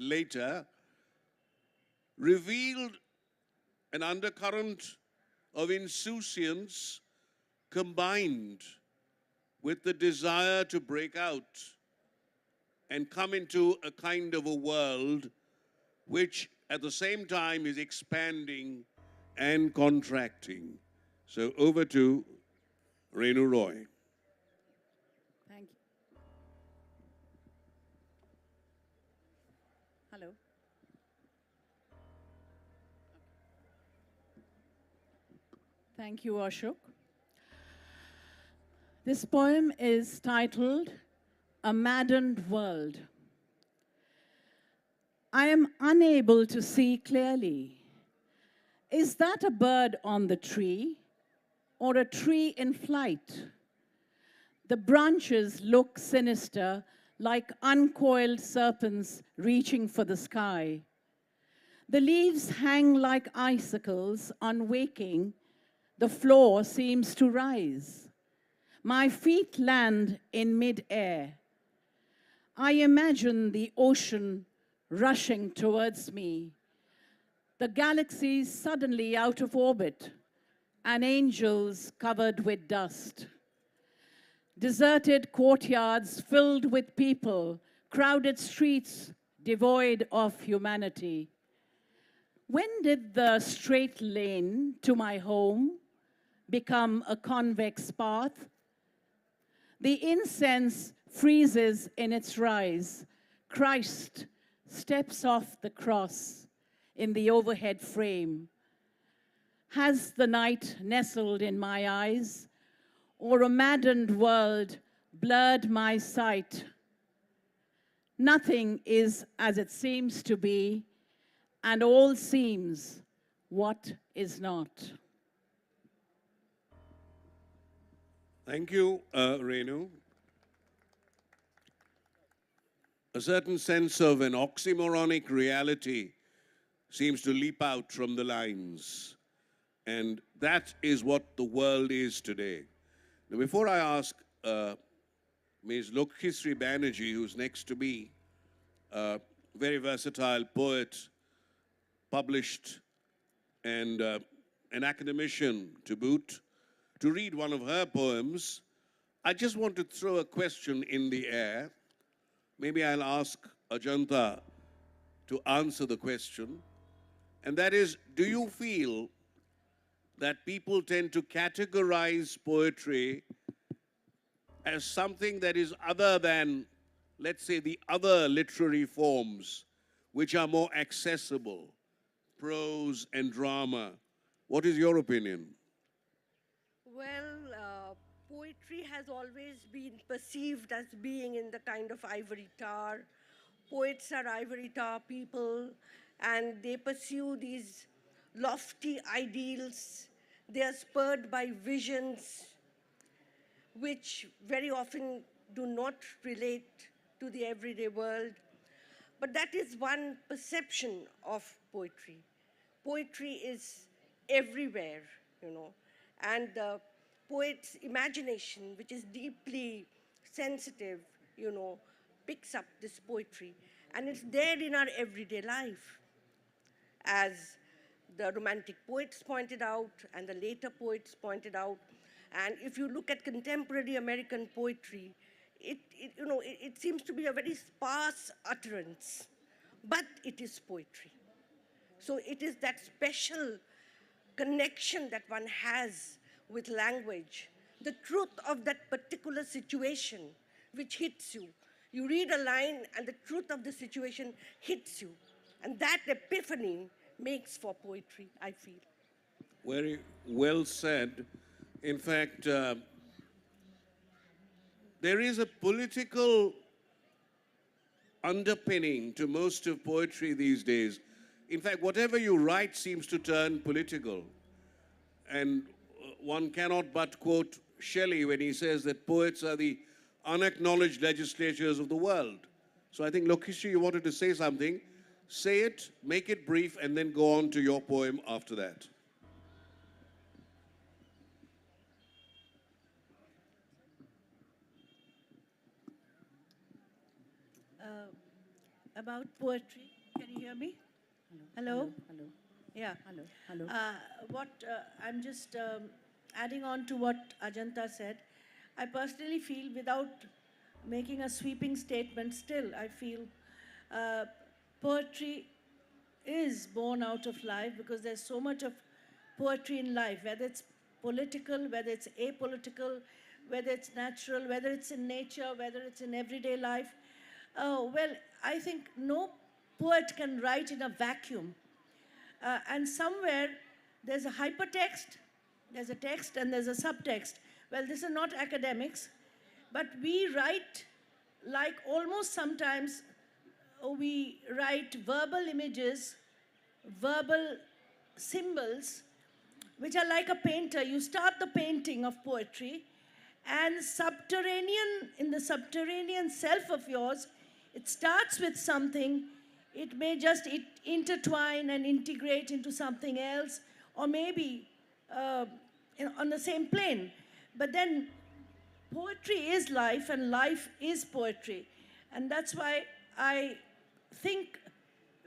later, revealed an undercurrent of insouciance combined with the desire to break out and come into a kind of a world which at the same time is expanding and contracting. So over to Renu Roy. Thank you. Hello. Thank you, Ashok. This poem is titled A Maddened World. I am unable to see clearly. Is that a bird on the tree or a tree in flight? The branches look sinister, like uncoiled serpents reaching for the sky. The leaves hang like icicles, unwaking. The floor seems to rise. My feet land in mid-air. I imagine the ocean rushing towards me, the galaxies suddenly out of orbit, and angels covered with dust. Deserted courtyards filled with people, crowded streets devoid of humanity. When did the straight lane to my home become a convex path? The incense freezes in its rise. Christ steps off the cross in the overhead frame. Has the night nestled in my eyes, or a maddened world blurred my sight? Nothing is as it seems to be, and all seems what is not. Thank you, Renu. A certain sense of an oxymoronic reality seems to leap out from the lines. And that is what the world is today. Now, before I ask Ms. Laksmisree Banerjee, who's next to me, a very versatile poet, published, and an academician to boot, to read one of her poems, I just want to throw a question in the air. Maybe I'll ask Ajanta to answer the question. And that is, do you feel that people tend to categorize poetry as something that is other than, let's say, the other literary forms, which are more accessible, prose and drama? What is your opinion? Well, poetry has always been perceived as being in the kind of ivory tower. Poets are ivory tower people, and they pursue these lofty ideals. They are spurred by visions which very often do not relate to the everyday world. But that is one perception of poetry. Poetry is everywhere, and the poet's imagination, which is deeply sensitive, picks up this poetry. And it's there in our everyday life. As the Romantic poets pointed out, and the later poets pointed out. And if you look at contemporary American poetry, it seems to be a very sparse utterance, but it is poetry. So it is that special connection that one has with language, the truth of that particular situation which hits you. You read a line and the truth of the situation hits you. And that epiphany makes for poetry, I feel. Very well said. In fact, there is a political underpinning to most of poetry these days. In fact, whatever you write seems to turn political. And one cannot but quote Shelley when he says that poets are the unacknowledged legislatures of the world. So I think, Laksmisree, you wanted to say something. Say it, make it brief, and then go on to your poem after that. about poetry. Can you hear me? Hello? Hello. Yeah. Hello. I'm just adding on to what Ajanta said. I personally feel, without making a sweeping statement, still I feel uh, poetry is born out of life, because there's so much of poetry in life, whether it's political, whether it's apolitical, whether it's natural, whether it's in nature, whether it's in everyday life. Well, I think no poet can write in a vacuum. And somewhere there's a hypertext, there's a text, and there's a subtext. Well, this is not academics, but we write like almost sometimes we write verbal images, verbal symbols, which are like a painter. You start the painting of poetry, and in the subterranean self of yours, it starts with something. It may just intertwine and integrate into something else, or maybe on the same plane. But then poetry is life, and life is poetry. And that's why I think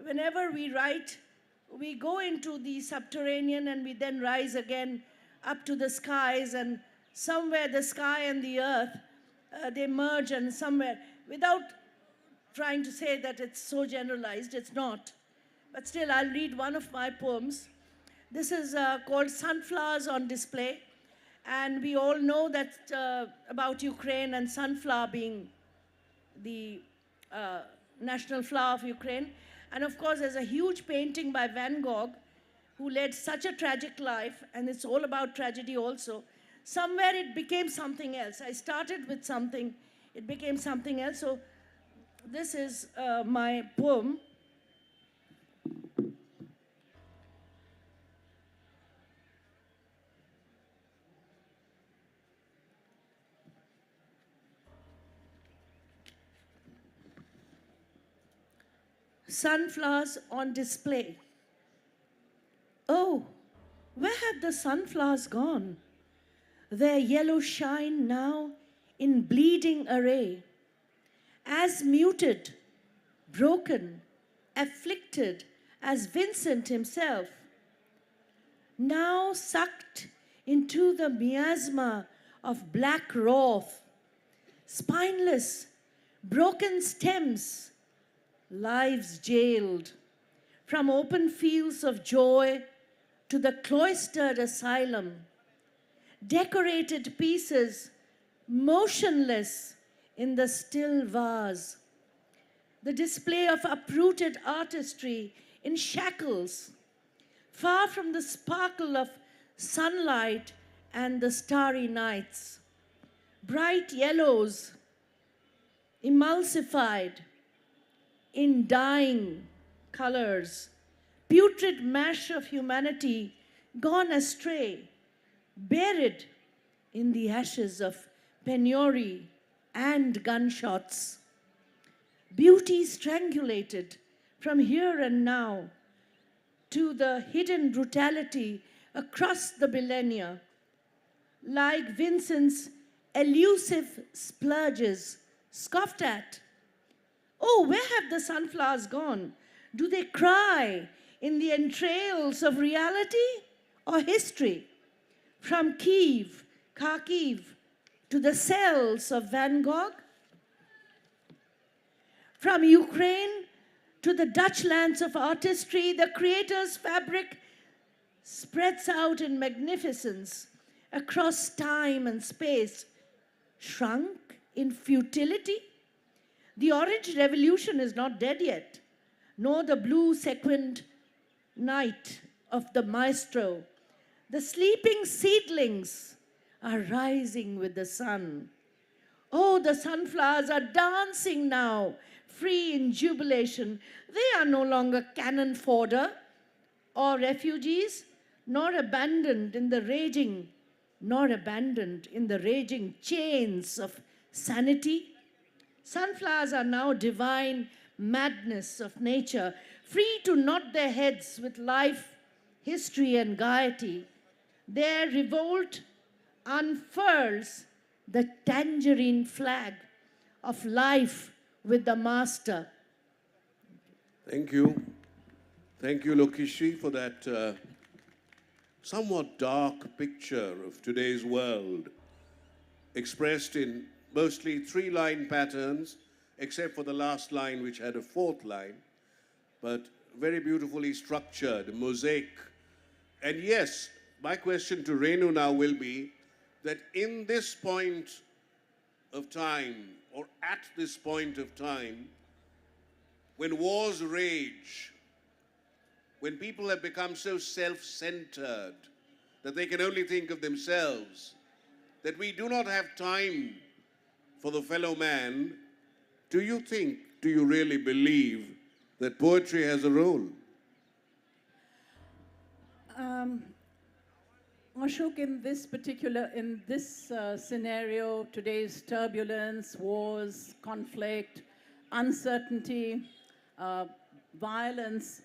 whenever we write, we go into the subterranean and we then rise again up to the skies, and somewhere the sky and the earth, they merge, and somewhere, without trying to say that it's so generalized, it's not. But still, I'll read one of my poems. This is called Sunflowers on Display. And we all know that about Ukraine, and sunflower being the national flower of Ukraine. And of course, there's a huge painting by Van Gogh, who led such a tragic life, and it's all about tragedy also. Somewhere it became something else. I started with something, it became something else. So this is my poem. Sunflowers on display. Oh, where have the sunflowers gone? Their yellow shine now in bleeding array, as muted, broken, afflicted as Vincent himself, now sucked into the miasma of black wrath, spineless, broken stems, lives jailed, from open fields of joy to the cloistered asylum, decorated pieces motionless in the still vase, the display of uprooted artistry in shackles, far from the sparkle of sunlight and the starry nights, bright yellows, emulsified in dying colors, putrid mash of humanity gone astray, buried in the ashes of penury and gunshots. Beauty strangulated from here and now to the hidden brutality across the millennia, like Vincent's elusive splurges, scoffed at. Oh, where have the sunflowers gone? Do they cry in the entrails of reality or history? From Kharkiv, to the cells of Van Gogh? From Ukraine to the Dutch lands of artistry, the creator's fabric spreads out in magnificence across time and space, shrunk in futility. The Orange Revolution is not dead yet, nor the blue sequined night of the maestro. The sleeping seedlings are rising with the sun. Oh, the sunflowers are dancing now, free in jubilation. They are no longer cannon fodder or refugees, nor abandoned in the raging chains of sanity. Sunflowers are now divine madness of nature, free to nod their heads with life, history, and gaiety. Their revolt unfurls the tangerine flag of life with the master. Thank you. Thank you, Lokishri, for that somewhat dark picture of today's world, expressed in mostly three-line patterns, except for the last line, which had a fourth line, but very beautifully structured, a mosaic. And yes, my question to Renu now will be that in this point of time, or at this point of time, when wars rage, when people have become so self-centered that they can only think of themselves, that we do not have time for the fellow man, do you think, do you really believe that poetry has a role? Ashok, in this scenario, today's turbulence, wars, conflict, uncertainty, violence,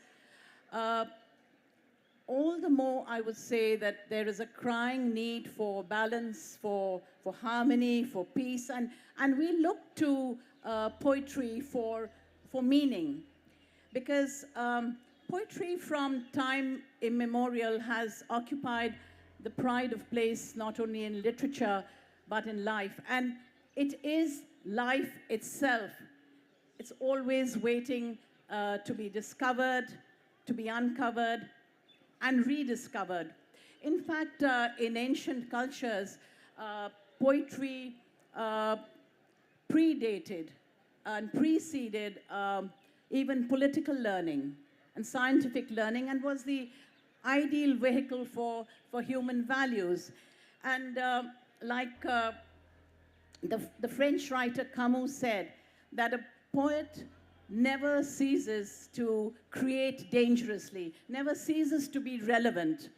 all the more I would say that there is a crying need for balance, for harmony, for peace, and we look to poetry for meaning, because poetry from time immemorial has occupied the pride of place not only in literature but in life, and it is life itself. It's always waiting to be discovered, to be uncovered, and rediscovered. In fact, in ancient cultures, poetry predated and preceded even political learning and scientific learning, and was the ideal vehicle for human values. And like the French writer Camus said, that a poet never ceases to create dangerously, never ceases to be relevant.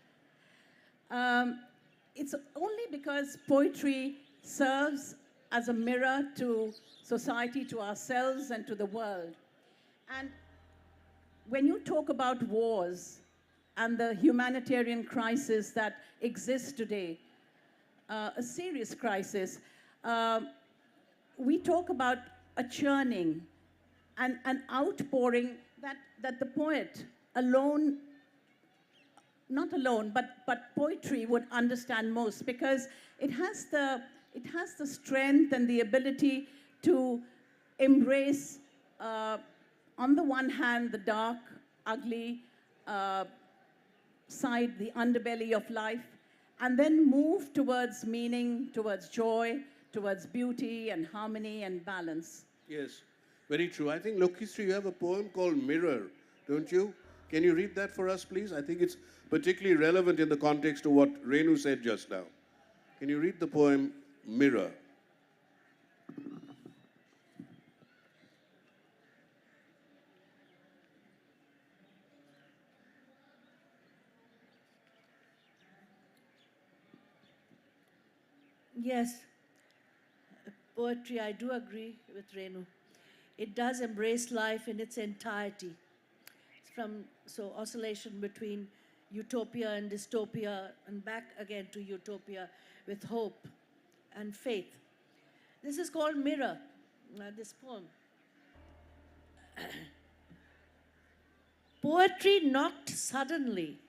It's only because poetry serves as a mirror to society, to ourselves, and to the world. And when you talk about wars and the humanitarian crisis that exists today, a serious crisis, we talk about a churning and an outpouring that the poet alone, not alone, but poetry would understand most, because it has the strength and the ability to embrace, on the one hand, the dark, ugly side, the underbelly of life, and then move towards meaning, towards joy, towards beauty and harmony and balance. Yes, very true. I think, Lokishri, you have a poem called Mirror, don't you? Can you read that for us, please? I think it's particularly relevant in the context of what Renu said just now. Can you read the poem Mirror? Yes, poetry, I do agree with Renu. It does embrace life in its entirety. So oscillation between utopia and dystopia, and back again to utopia with hope and faith. This is called Mirror, this poem. Poetry knocked suddenly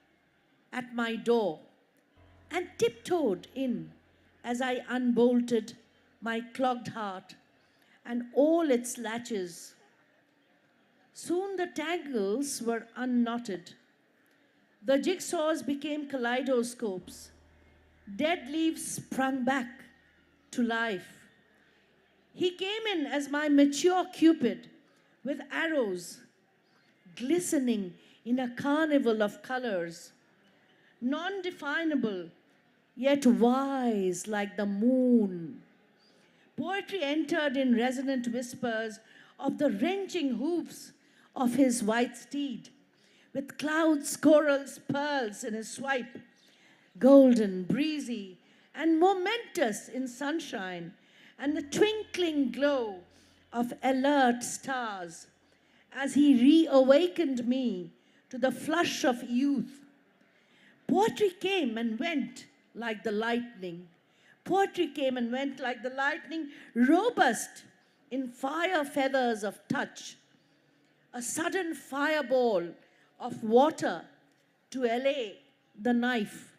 at my door and tiptoed in as I unbolted my clogged heart and all its latches. Soon the tangles were unknotted. The jigsaws became kaleidoscopes. Dead leaves sprung back to life. He came in as my mature Cupid with arrows glistening in a carnival of colors, non-definable, yet wise like the moon. Poetry entered in resonant whispers of the wrenching hoofs of his white steed, with clouds, corals, pearls in his swipe, golden, breezy, and momentous in sunshine, and the twinkling glow of alert stars, as he reawakened me to the flush of youth. Poetry came and went like the lightning. Poetry came and went like the lightning, robust in fire feathers of touch. a sudden fireball of water to allay the knife,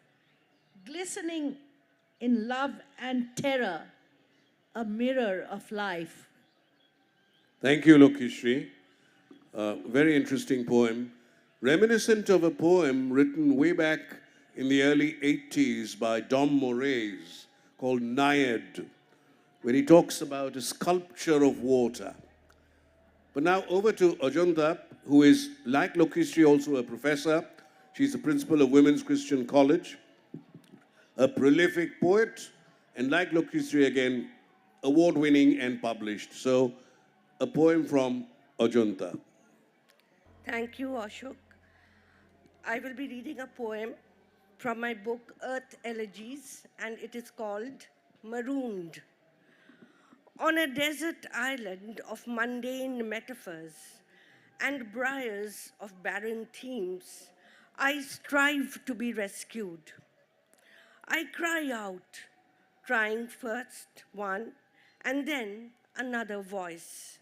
glistening in love and terror, a mirror of life. Thank you, Laksmisree. Very interesting poem. Reminiscent of a poem written way back in the early 80s by Dom Moraes called Naiad, where he talks about a sculpture of water. But now over to Ajanta, who is, like Laksmisree, also a professor. She's the principal of Women's Christian College, a prolific poet, and like Laksmisree again, award-winning and published. So, a poem from Ajanta. Thank you, Ashok. I will be reading a poem from my book Earth Elegies, and it is called Marooned. On a desert island of mundane metaphors and briars of barren themes, I strive to be rescued. I cry out, trying first one and then another voice,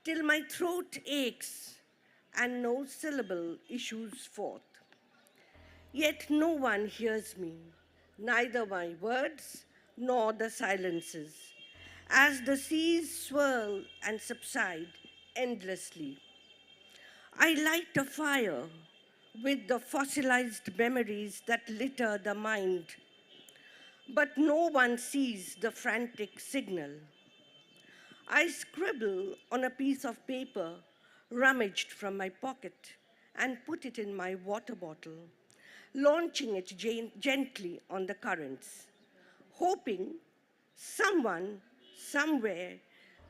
till my throat aches and no syllable issues forth. Yet no one hears me, neither my words nor the silences, as the seas swirl and subside endlessly. I light a fire with the fossilized memories that litter the mind, but no one sees the frantic signal. I scribble on a piece of paper rummaged from my pocket and put it in my water bottle, launching it gently on the currents, hoping someone, somewhere,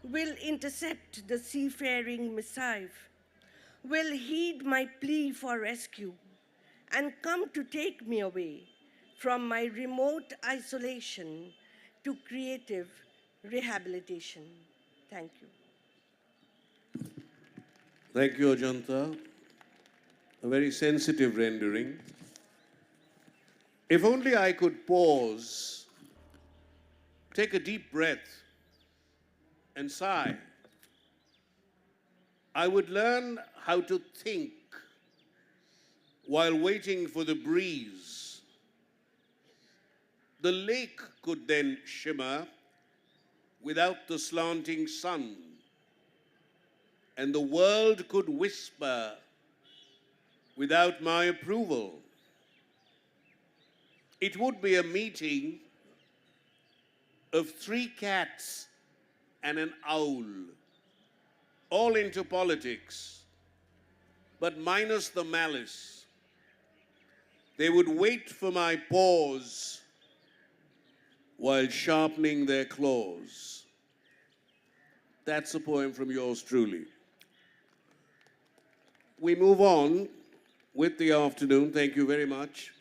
will intercept the seafaring missive, will heed my plea for rescue, and come to take me away from my remote isolation to creative rehabilitation. Thank you. Thank you, Ajanta. A very sensitive rendering. If only I could pause, take a deep breath, and sigh, I would learn how to think while waiting for the breeze. The lake could then shimmer without the slanting sun, and the world could whisper without my approval. It would be a meeting of 3 cats and an owl, all into politics, but minus the malice. They would wait for my pause while sharpening their claws. That's a poem from yours truly. We move on with the afternoon. Thank you very much.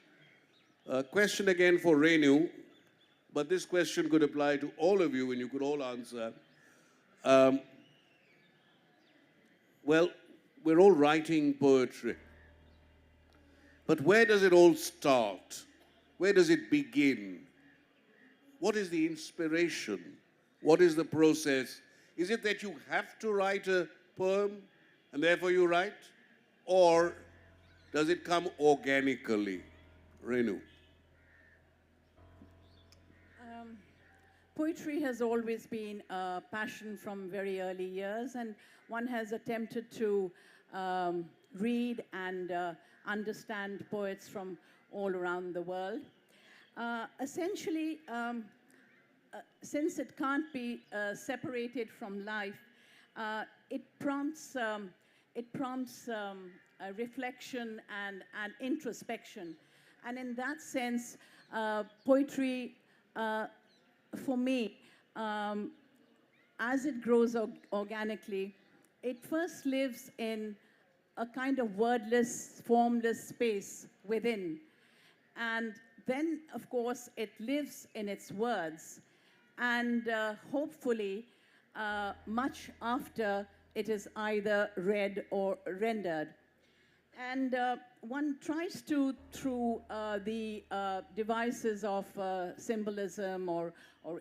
A question again for Renu, but this question could apply to all of you and you could all answer. Well, we're all writing poetry. But where does it all start? Where does it begin? What is the inspiration? What is the process? Is it that you have to write a poem and therefore you write? Or does it come organically? Renu. Poetry has always been a passion from very early years, and one has attempted to read and understand poets from all around the world. Essentially, since it can't be separated from life, it prompts a reflection and introspection. And in that sense, poetry, for me, as it grows organically, it first lives in a kind of wordless, formless space within. And then, of course, it lives in its words. And hopefully, much after it is either read or rendered. And one tries to, through the devices of symbolism or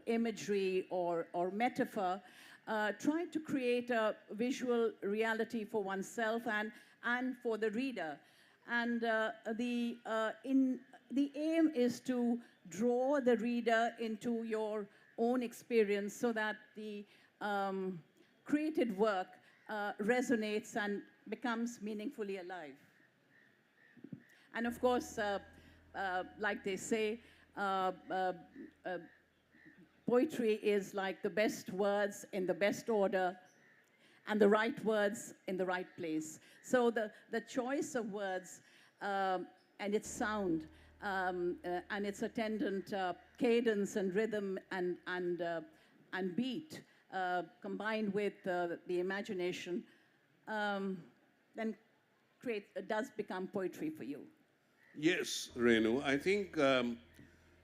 imagery or metaphor, try to create a visual reality for oneself and for the reader. And the aim is to draw the reader into your own experience so that the created work resonates and becomes meaningfully alive. And of course, like they say, poetry is like the best words in the best order and the right words in the right place. So the choice of words and its sound and its attendant cadence and rhythm and beat combined with the imagination then does become poetry for you. Yes, Renu, I think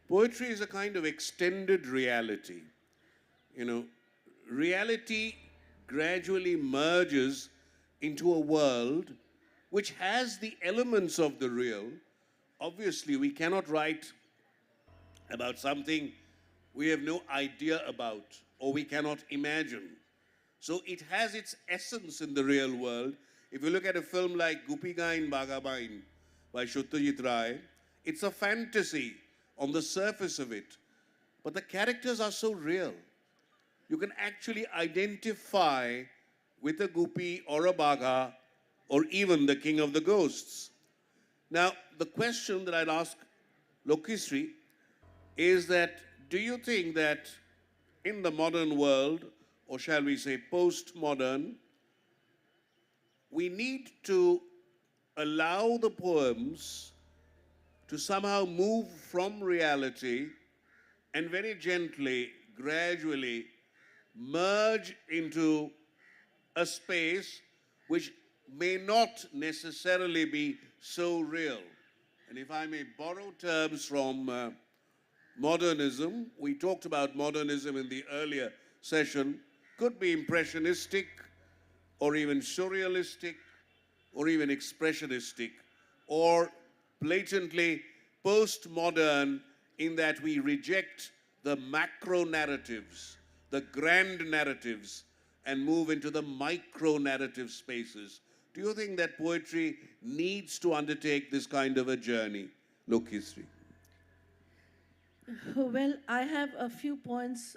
poetry is a kind of extended reality. You know, reality gradually merges into a world which has the elements of the real. Obviously, we cannot write about something we have no idea about or we cannot imagine. So it has its essence in the real world. If you look at a film like Gupigain Bagabain by Satyajit Ray, it's a fantasy on the surface of it. But the characters are so real. You can actually identify with a Gupi or a Baga or even the king of the ghosts. Now, the question that I'd ask Laksmisree is that, do you think that in the modern world, or shall we say postmodern, we need to allow the poems to somehow move from reality and very gently, gradually merge into a space which may not necessarily be so real? And if I may borrow terms from modernism, we talked about modernism in the earlier session, could be impressionistic or even surrealistic or even expressionistic or blatantly postmodern in that we reject the macro narratives, the grand narratives, and move into the micro narrative spaces. Do you think that poetry needs to undertake this kind of a journey, Laksmisree? Well, I have a few points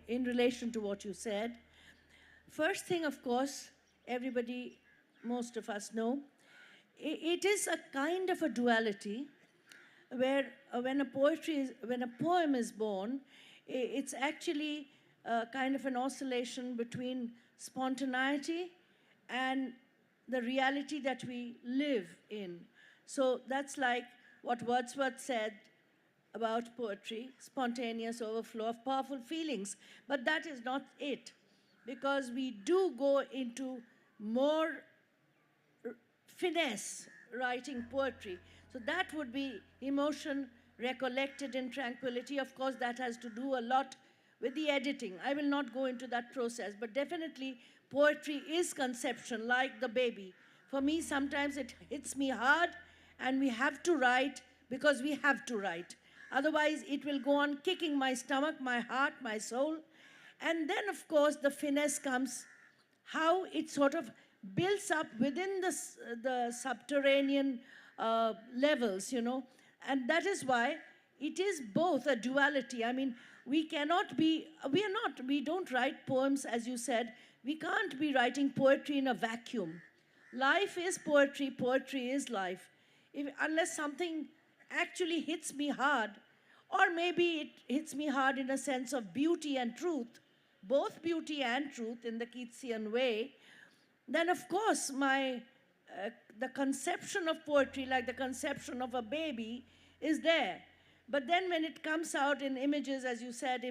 in relation to what you said. First thing, of course, everybody, most of us know, it is a kind of a duality where when a poem is born, it's actually kind of an oscillation between spontaneity and the reality that we live in. So that's like what Wordsworth said about poetry, spontaneous overflow of powerful feelings. But that is not it, because we do go into more finesse writing poetry. So that would be emotion recollected in tranquility. Of course, that has to do a lot with the editing. I will not go into that process, but definitely poetry is conception, like the baby. For me, sometimes it hits me hard, and we have to write because we have to write. Otherwise, it will go on kicking my stomach, my heart, my soul. And then, of course, the finesse comes, how it sort of builds up within the subterranean levels, you know. And that is why it is both a duality. I mean, we don't write poems, as you said. We can't be writing poetry in a vacuum. Life is poetry, poetry is life. Unless something actually hits me hard, or maybe it hits me hard in a sense of beauty and truth, both beauty and truth in the Keatsian way, then of course the conception of poetry, like the conception of a baby, is there. But then when it comes out in images, as you said,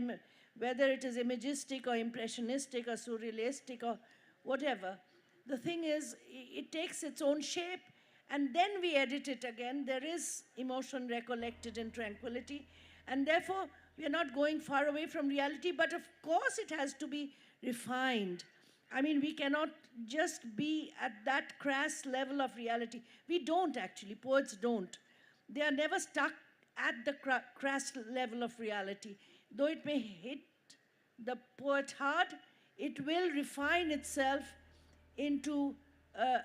whether it is imagistic or impressionistic or surrealistic or whatever, the thing is, it takes its own shape, and then we edit it again. There is emotion recollected in tranquility, and therefore we are not going far away from reality, but of course it has to be refined. I mean, we cannot just be at that crass level of reality. We don't actually, poets don't. They are never stuck at the crass level of reality, though it may hit the poet heart, it will refine itself into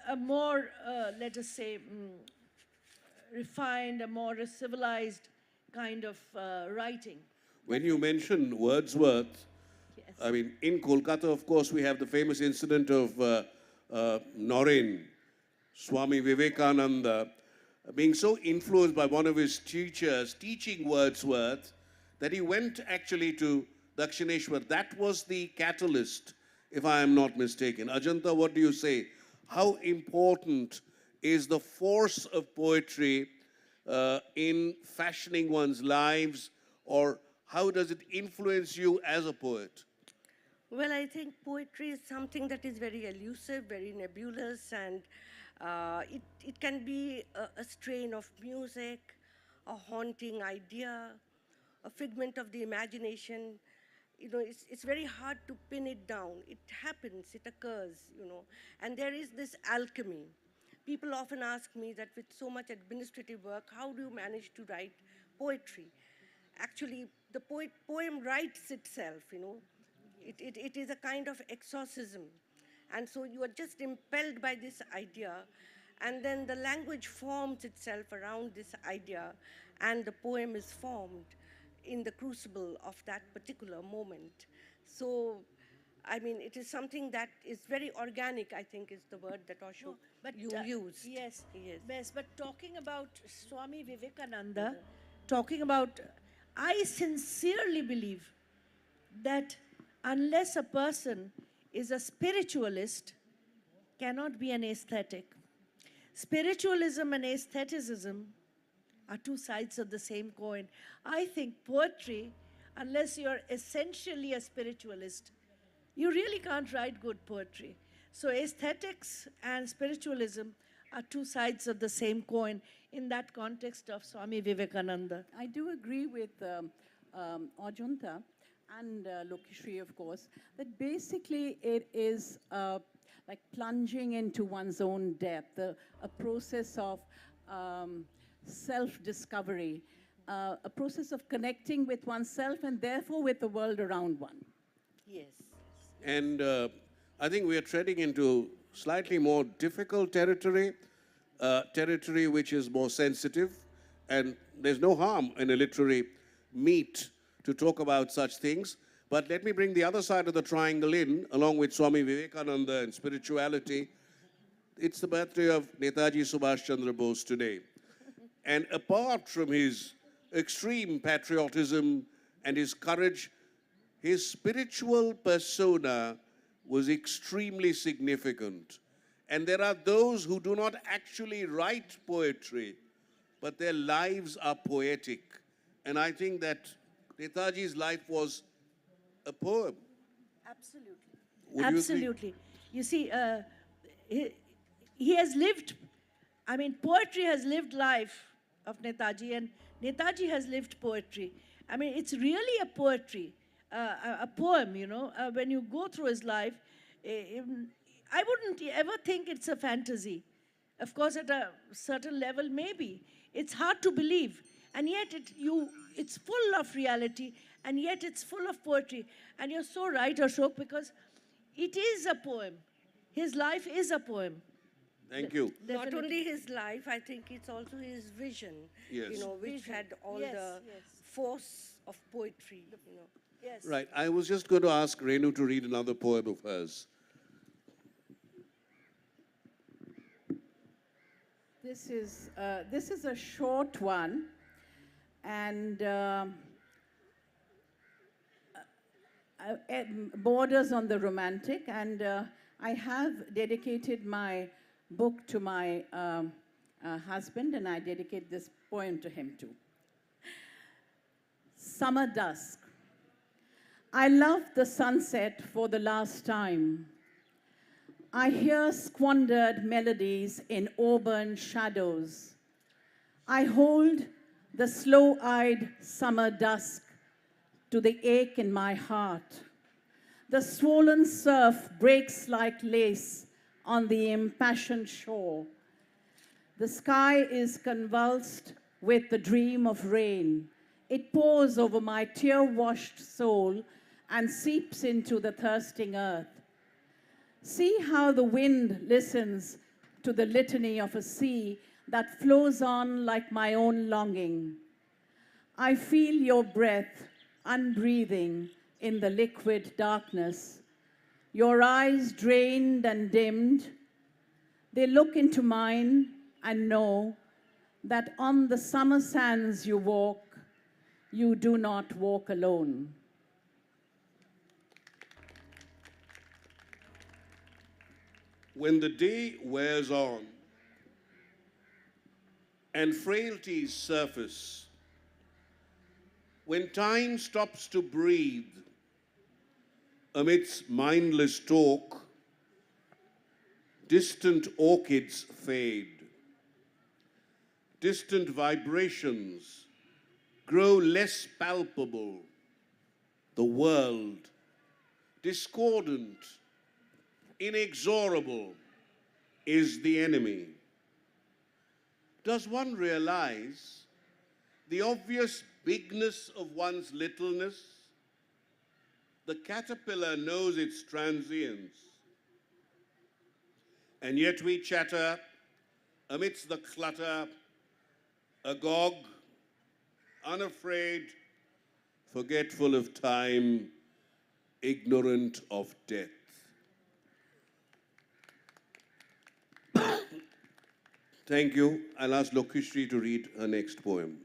a more, let us say, refined, a more civilized kind of writing. When you mention Wordsworth, Yes. I mean, in Kolkata, of course, we have the famous incident of Noreen, Swami Vivekananda, being so influenced by one of his teachers teaching Wordsworth that he went actually to Dakshineshwar. That was the catalyst, if I am not mistaken. Ajanta, what do you say? How important is the force of poetry in fashioning one's lives, or how does it influence you as a poet? Well, I think poetry is something that is very elusive, very nebulous, and it can be a strain of music, a haunting idea, a figment of the imagination. It's very hard to pin it down. It happens, it occurs. And there is this alchemy. People often ask me that with so much administrative work, how do you manage to write poetry? Actually, the poem writes itself. It is a kind of exorcism. And so you are just impelled by this idea, and then the language forms itself around this idea, and the poem is formed in the crucible of that particular moment. So, I mean, it is something that is very organic, I think is the word that Ashok you used. Yes, Yes. yes. But talking about Swami Vivekananda, talking about, I sincerely believe that unless a person is a spiritualist, cannot be an aesthetic. Spiritualism and aestheticism are two sides of the same coin. I think poetry, unless you're essentially a spiritualist, you really can't write good poetry. So aesthetics and spiritualism are two sides of the same coin in that context of Swami Vivekananda. I do agree with Ajanta and Laksmisree, of course, that basically it is like plunging into one's own depth, a process of self-discovery, a process of connecting with oneself and therefore with the world around one. Yes. And I think we are treading into slightly more difficult territory, territory which is more sensitive. And there's no harm in a literary meet to talk about such things. But let me bring the other side of the triangle in, along with Swami Vivekananda and spirituality. It's the birthday of Netaji Subhash Chandra Bose today. And apart from his extreme patriotism and his courage, his spiritual persona was extremely significant. And there are those who do not actually write poetry, but their lives are poetic. And I think that Netaji's life was a poem. Absolutely. Would you agree? Absolutely. You see, he has lived, I mean, poetry has lived life of Netaji, and Netaji has lived poetry. I mean, it's really a poetry, a poem, when you go through his life. I wouldn't ever think it's a fantasy. Of course, at a certain level, maybe. It's hard to believe. And yet it's full of reality, and yet it's full of poetry. And you're so right, Ashok, because it is a poem. His life is a poem. Thank you. Not only his life, I think it's also his vision, Yes. Which Vision. had all Yes, the yes. force of poetry. Yes. Right. I was just going to ask Renu to read another poem of hers. This is a short one, and it borders on the romantic. And I have dedicated my book to my husband, and I dedicate this poem to him too. Summer dusk. I love the sunset for the last time. I hear squandered melodies in auburn shadows. I hold the slow-eyed summer dusk to the ache in my heart. The swollen surf breaks like lace on the impassioned shore. The sky is convulsed with the dream of rain. It pours over my tear-washed soul and seeps into the thirsting earth. See how the wind listens to the litany of a sea that flows on like my own longing. I feel your breath unbreathing in the liquid darkness. Your eyes drained and dimmed, they look into mine and know that on the summer sands you walk, you do not walk alone. When the day wears on and frailties surface, when time stops to breathe amidst mindless talk, distant orchids fade, distant vibrations grow less palpable, the world, discordant, inexorable, is the enemy. Does one realize the obvious bigness of one's littleness? The caterpillar knows its transience, and yet we chatter amidst the clutter, agog, unafraid, forgetful of time, ignorant of death. Thank you. I'll ask Laksmisree to read her next poem.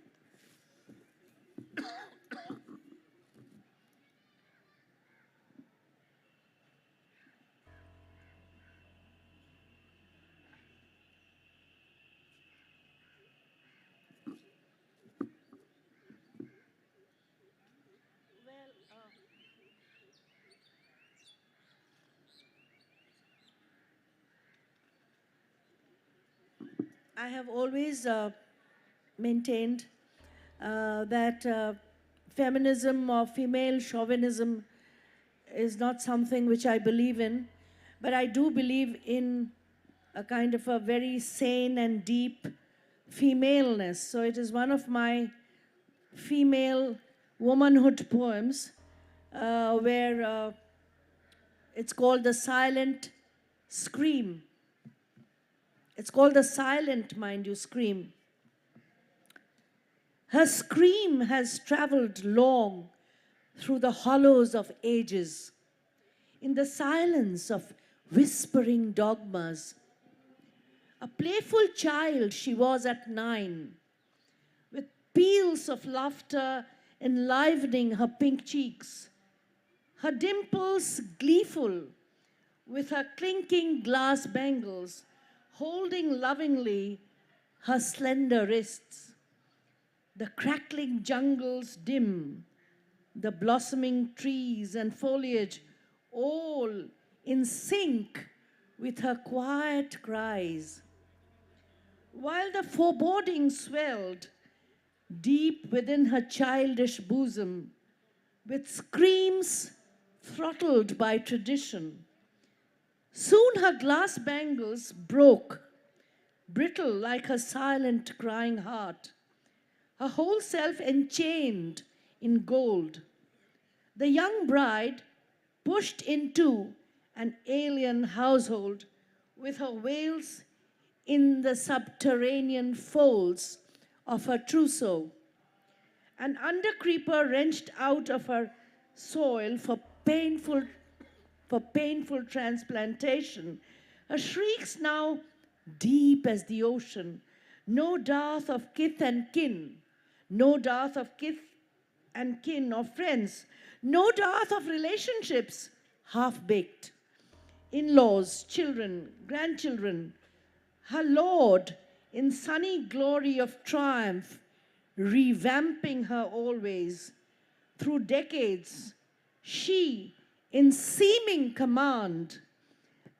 I have always maintained that feminism or female chauvinism is not something which I believe in, but I do believe in a kind of a very sane and deep femaleness. So it is one of my female womanhood poems where it's called The Silent Scream. It's called The Silent, mind you, Scream. Her scream has traveled long through the hollows of ages, in the silence of whispering dogmas. A playful child she was at 9, with peals of laughter enlivening her pink cheeks, her dimples gleeful, with her clinking glass bangles, holding lovingly her slender wrists. The crackling jungles dim, the blossoming trees and foliage all in sync with her quiet cries. While the foreboding swelled deep within her childish bosom, with screams throttled by tradition, soon her glass bangles broke, brittle like her silent crying heart, her whole self enchained in gold. The young bride pushed into an alien household with her veils in the subterranean folds of her trousseau. An undercreeper wrenched out of her soil for painful transplantation. Her shrieks now deep as the ocean. No dearth of kith and kin. No dearth of kith and kin or friends. No dearth of relationships half-baked. In-laws, children, grandchildren. Her Lord in sunny glory of triumph, revamping her always. Through decades, she in seeming command,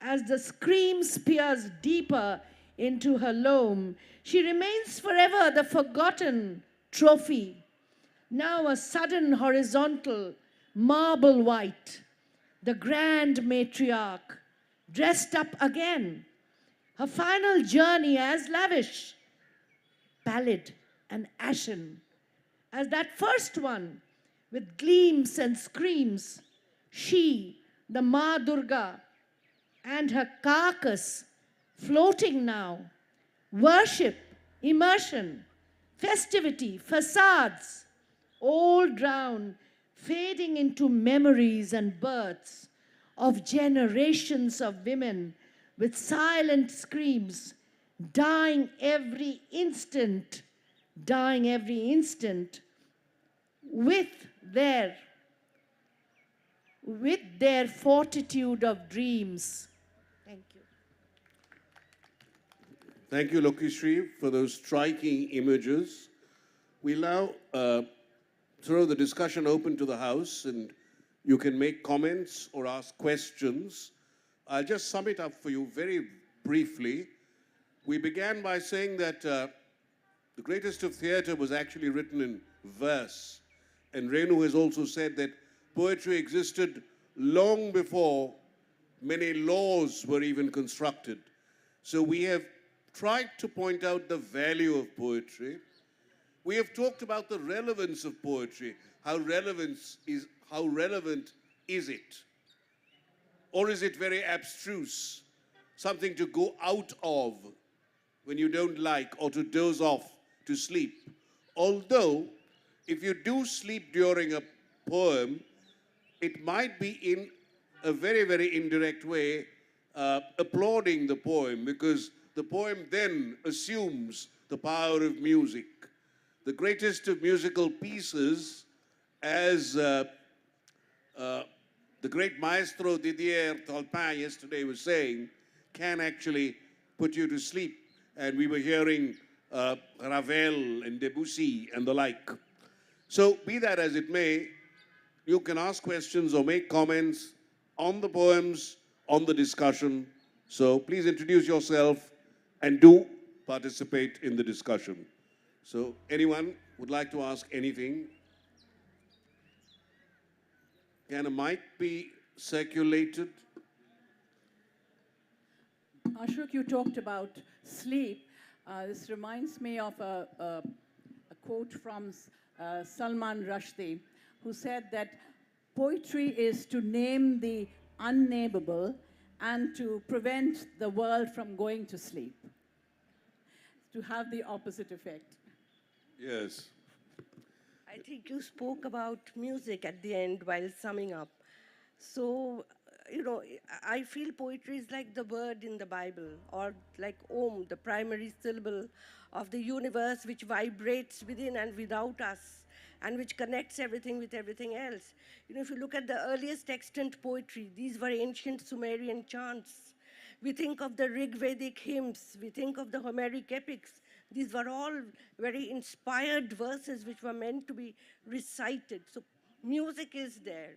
as the scream spears deeper into her loam, she remains forever the forgotten trophy, now a sudden horizontal marble white, the grand matriarch, dressed up again, her final journey as lavish, pallid and ashen, as that first one, with gleams and screams, She, the Ma Durga, and her carcass floating now. Worship, immersion, festivity, facades, all drown, fading into memories and births of generations of women with silent screams, dying every instant, with their with their fortitude of dreams. Thank you. Thank you, Laksmisree, for those striking images. We'll now throw the discussion open to the House, and you can make comments or ask questions. I'll just sum it up for you very briefly. We began by saying that the greatest of theatre was actually written in verse. And Renu has also said that poetry existed long before many laws were even constructed. So we have tried to point out the value of poetry. We have talked about the relevance of poetry. How relevant is it? Or is it very abstruse? Something to go out of when you don't like, or to doze off, to sleep. Although, if you do sleep during a poem, it might be in a very, very indirect way applauding the poem, because the poem then assumes the power of music. The greatest of musical pieces, as the great maestro Didier Talpin yesterday was saying, can actually put you to sleep. And we were hearing Ravel and Debussy and the like. So be that as it may, you can ask questions or make comments on the poems, on the discussion. So please introduce yourself and do participate in the discussion. So anyone would like to ask anything? Can a mic be circulated? Ashok, you talked about sleep. This reminds me of a quote from Salman Rushdie, who said that poetry is to name the unnameable and to prevent the world from going to sleep, to have the opposite effect. Yes. I think you spoke about music at the end while summing up. So, I feel poetry is like the word in the Bible, or like Om, the primary syllable of the universe, which vibrates within and without us, and which connects everything with everything else. If you look at the earliest extant poetry, these were ancient Sumerian chants. We think of the Rig Vedic hymns, we think of the Homeric epics. These were all very inspired verses which were meant to be recited. So music is there.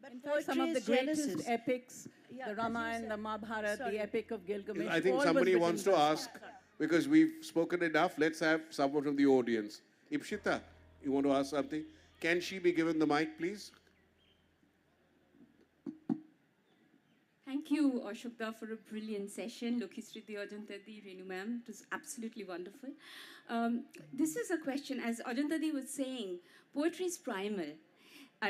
But in fact, some of the greatest epics, the Ramayana, the Mahabharata, the Epic of Gilgamesh. I think all somebody was wants to written by- ask, because we've spoken enough, let's have someone from the audience. Ipshita, you want to ask something? Can she be given the mic, please? Thank you, Ashokda, for a brilliant session. Laksmisree, Ajanta, Renu ma'am, it was absolutely wonderful. This is a question, as Ajanta was saying, poetry is primal.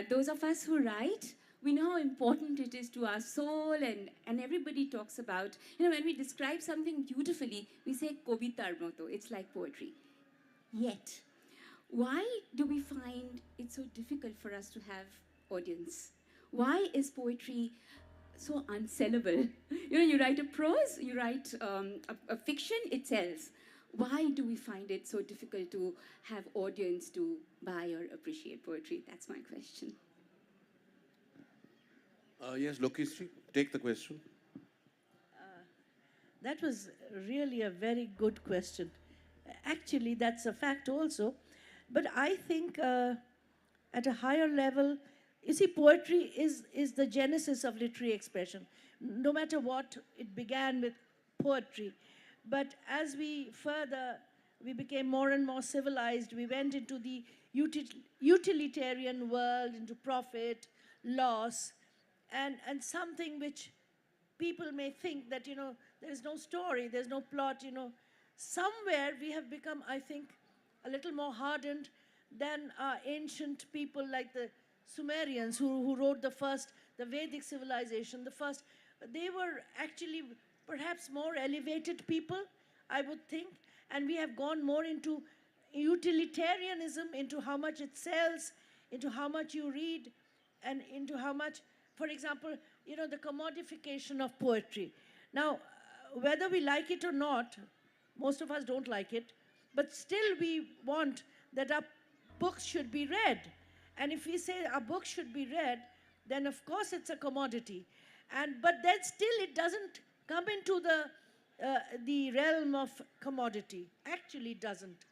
Those of us who write, we know how important it is to our soul, and everybody talks about, when we describe something beautifully, we say kobitar moto, it's like poetry. Yet, why do we find it so difficult for us to have audience? Why is poetry so unsellable? You write a prose, you write a fiction, it sells. Why do we find it so difficult to have audience to buy or appreciate poetry? That's my question. Yes, Laksmisree, take the question. That was really a very good question. Actually, that's a fact also. But I think at a higher level, you see, poetry is the genesis of literary expression. No matter what, it began with poetry. But as we became more and more civilized, we went into the utilitarian world, into profit, loss, and something which people may think that, there's no story, there's no plot, Somewhere we have become, I think, a little more hardened than our ancient people like the Sumerians who wrote the first the Vedic civilization, the first, they were actually perhaps more elevated people, I would think. And we have gone more into utilitarianism, into how much it sells, into how much you read, and into how much, for example, the commodification of poetry. Now, whether we like it or not, most of us don't like it, but still we want that our books should be read. And if we say our books should be read, then of course it's a commodity. But then still it doesn't come into the realm of commodity. Actually it doesn't.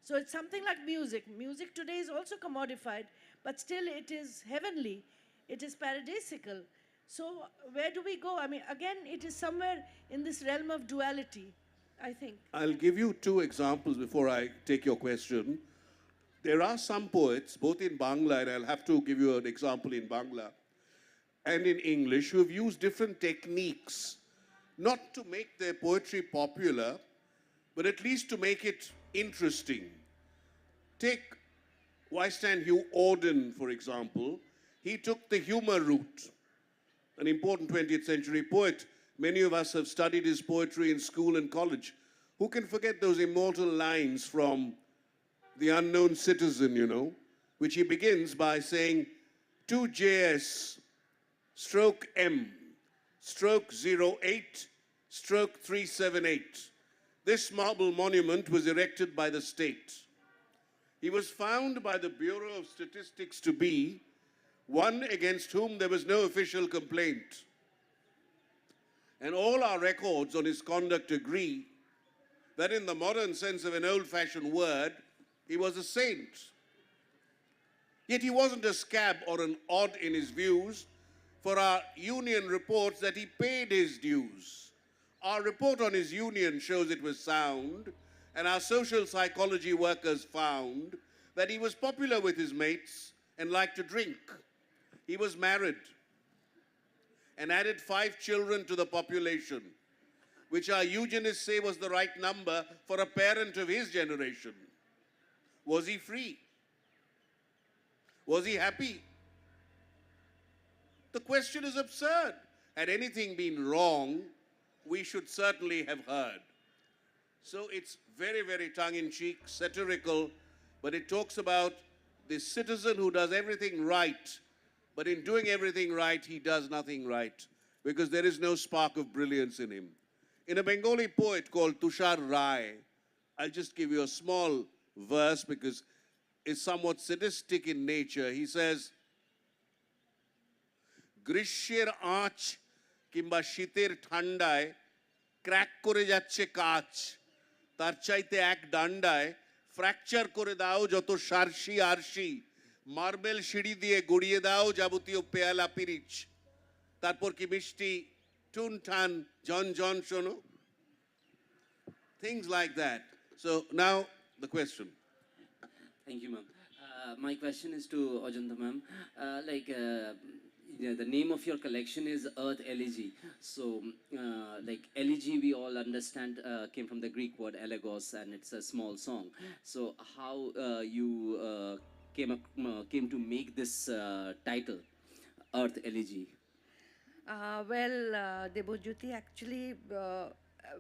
So it's something like music. Music today is also commodified, but still it is heavenly. It is paradisical. So where do we go? I mean, again, it is somewhere in this realm of duality, I think. I'll give you two examples before I take your question. There are some poets, both in Bangla, and I'll have to give you an example in Bangla, and in English, who have used different techniques, not to make their poetry popular, but at least to make it interesting. Take Wystand Hugh Auden, for example. He took the humor route, an important 20th century poet. Many of us have studied his poetry in school and college. Who can forget those immortal lines from The Unknown Citizen, which he begins by saying, 2JS, stroke M, stroke 08, stroke 378. This marble monument was erected by the state. He was found by the Bureau of Statistics to be one against whom there was no official complaint. And all our records on his conduct agree that in the modern sense of an old-fashioned word, he was a saint. Yet he wasn't a scab or an odd in his views, for our union reports that he paid his dues. Our report on his union shows it was sound, and our social psychology workers found that he was popular with his mates and liked to drink. He was married and added 5 children to the population, which our eugenists say was the right number for a parent of his generation. Was he free? Was he happy? The question is absurd. Had anything been wrong, we should certainly have heard. So it's very, very tongue-in-cheek, satirical, but it talks about the citizen who does everything right, but in doing everything right, he does nothing right, because there is no spark of brilliance in him. In a Bengali poet called Tushar Rai, I'll just give you a small verse because it's somewhat sadistic in nature. He says, গ্রীষ্মের আঁচ কিংবা শীতের ঠান্ডায় crack করে যাচ্ছে কাচ, তার চাইতে এক ডান্ডায় ফ্র্যাকচার করে দাও যত সারসি আরসি, মার্বেল সিঁড়ি দিয়ে গড়িয়ে দাও যাবতীয় পেয়ালা পিরিচ, তারপর কি মিষ্টি টুনটান জন জন শোনো. Things like that. So now the question. Thank you, ma'am. My question is to Ajanta, ma'am. The name of your collection is Earth Elegy. So, elegy, we all understand, came from the Greek word elegos, and it's a small song. So, how you came to make this title, Earth Elegy? Debojyoti, actually,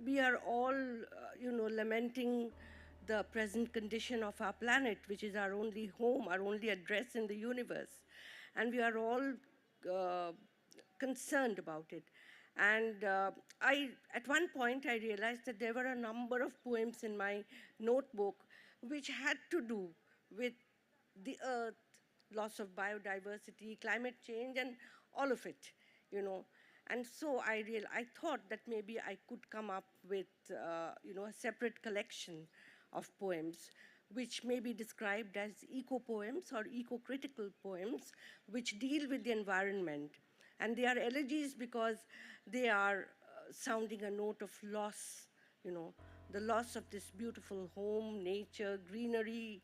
we are all, lamenting the present condition of our planet, which is our only home, our only address in the universe. And we are all concerned about it. And at one point, I realized that there were a number of poems in my notebook which had to do with the earth, loss of biodiversity, climate change, and all of it, And so I thought that maybe I could come up with, a separate collection of poems which may be described as eco-poems or eco-critical poems which deal with the environment. And they are elegies because they are sounding a note of loss, the loss of this beautiful home, nature, greenery,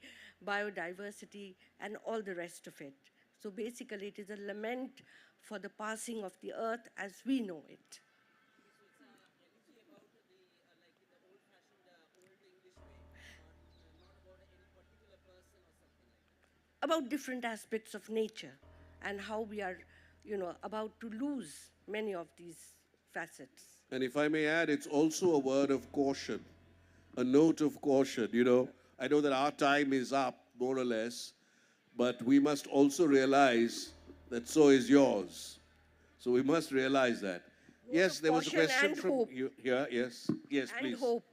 biodiversity, and all the rest of it. So basically it is a lament for the passing of the earth as we know it. About different aspects of nature and how we are about to lose many of these facets. And if I may add, it's also a word of caution, a note of caution. I know that our time is up, more or less, but we must also realize that so is yours. So we must realize that. Yes, there was a Caution question and from hope. you here. Yes, yes, And please. hope.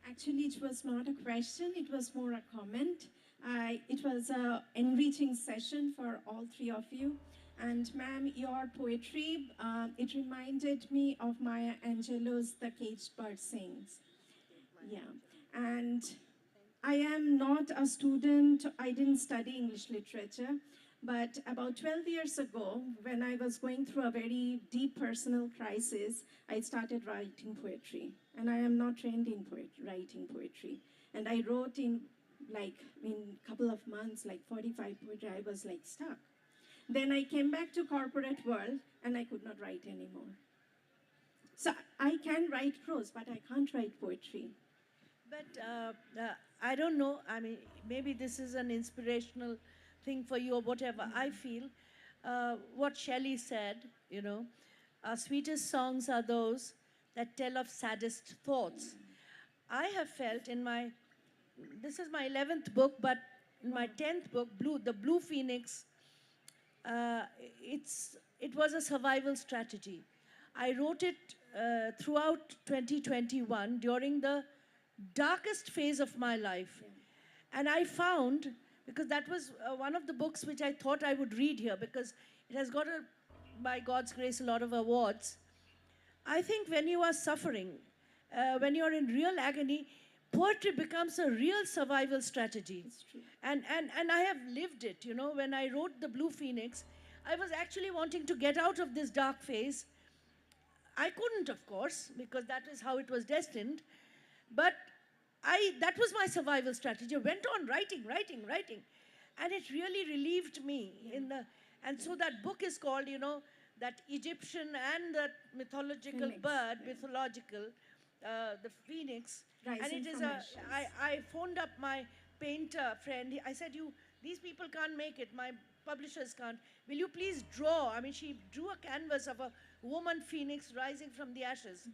Actually, it was not a question, it was more a comment. It was an enriching session for all three of you. And ma'am, your poetry, it reminded me of Maya Angelou's The Caged Bird Sings. Yeah, and I am not a student, I didn't study English literature, but about 12 years ago, when I was going through a very deep personal crisis, I started writing poetry. And I am not trained in writing poetry. And I wrote in a couple of months, like 45 poetry, I was like stuck. Then I came back to corporate world and I could not write anymore. So I can write prose, but I can't write poetry. But I don't know, I mean, maybe this is an inspirational thing for you or whatever. I feel what Shelley said, our sweetest songs are those that tell of saddest thoughts. I have felt this is my 11th book, but in my 10th book, The Blue Phoenix, it was a survival strategy. I wrote it throughout 2021 during the darkest phase of my life. And I found, because that was one of the books which I thought I would read here, because it has got, by God's grace, a lot of awards. I think when you are suffering, when you're in real agony, poetry becomes a real survival strategy. And I have lived it, when I wrote The Blue Phoenix, I was actually wanting to get out of this dark phase. I couldn't, of course, because that is how it was destined. But that was my survival strategy. I went on writing. And it really relieved me. And so that book is called, that Egyptian and that mythological bird, the phoenix. Rising And it is from ashes. I phoned up my painter friend. I said, these people can't make it. My publishers can't. Will you please draw? I mean, she drew a canvas of a woman phoenix rising from the ashes.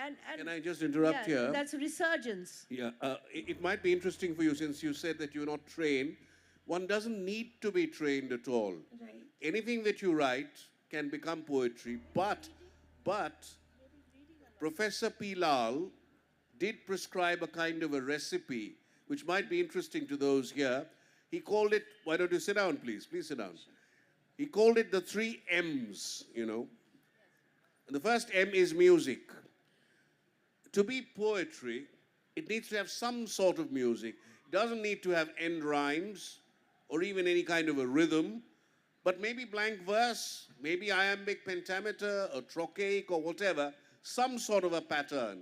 And Can I just interrupt here? That's a resurgence. Yeah, it might be interesting for you, since you said that you're not trained. One doesn't need to be trained at all. Right. Anything that you write can become poetry, but Professor P. Lal did prescribe a kind of a recipe, which might be interesting to those here. He called it, why don't you sit down, please? Please sit down. He called it the 3 M's, And the first M is music. To be poetry, it needs to have some sort of music. It doesn't need to have end rhymes or even any kind of a rhythm, but maybe blank verse, maybe iambic pentameter or trochaic or whatever, some sort of a pattern.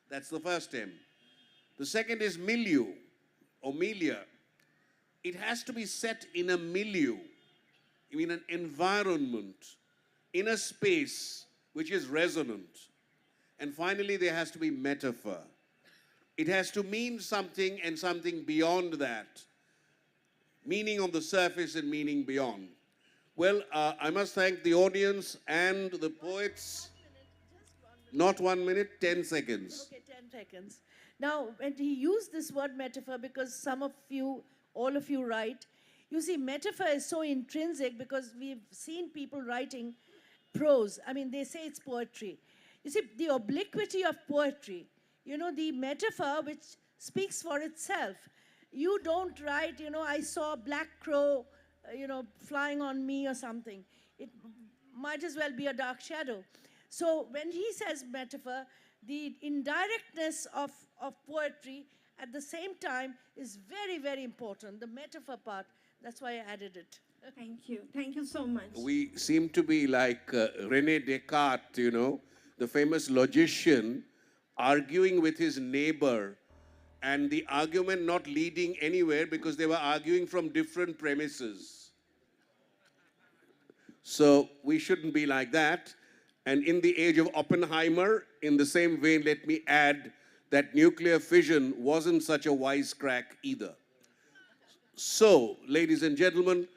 That's the first M. The second is milieu or milia. It has to be set in a milieu, an environment, in a space which is resonant. And finally, there has to be metaphor. It has to mean something and something beyond that. Meaning on the surface and meaning beyond. Well, I must thank the audience and the poets. Not 1 minute, 10 seconds. Okay, 10 seconds. Now, when he used this word metaphor, because some of you, all of you write, you see, metaphor is so intrinsic because we've seen people writing prose. I mean, they say it's poetry. You see, the obliquity of poetry, the metaphor which speaks for itself. You don't write, I saw a black crow, flying on me or something. It might as well be a dark shadow. So when he says metaphor, the indirectness of poetry at the same time is very, very important. The metaphor part, that's why I added it. Thank you. Thank you so much. We seem to be like René Descartes, the famous logician, arguing with his neighbor, and the argument not leading anywhere because they were arguing from different premises. So we shouldn't be like that. And in the age of Oppenheimer, in the same vein, let me add that nuclear fission wasn't such a wisecrack either. So, ladies and gentlemen,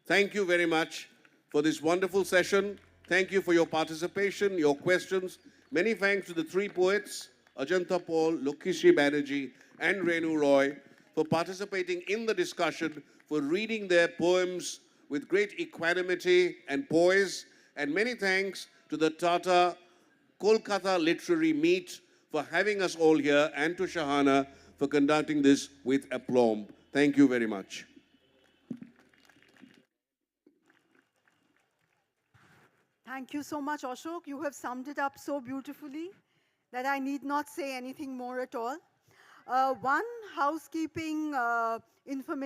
Thank you very much for this wonderful session. Thank you for your participation, your questions. Many thanks to the three poets, Ajanta Paul, Laksmisree Banerjee, and Renu Roy, for participating in the discussion, for reading their poems with great equanimity and poise. And many thanks to the Tata Kolkata Literary Meet for having us all here, and to Shahana for conducting this with aplomb. Thank you very much. Thank you so much, Ashok. You have summed it up so beautifully that I need not say anything more at all. One housekeeping information.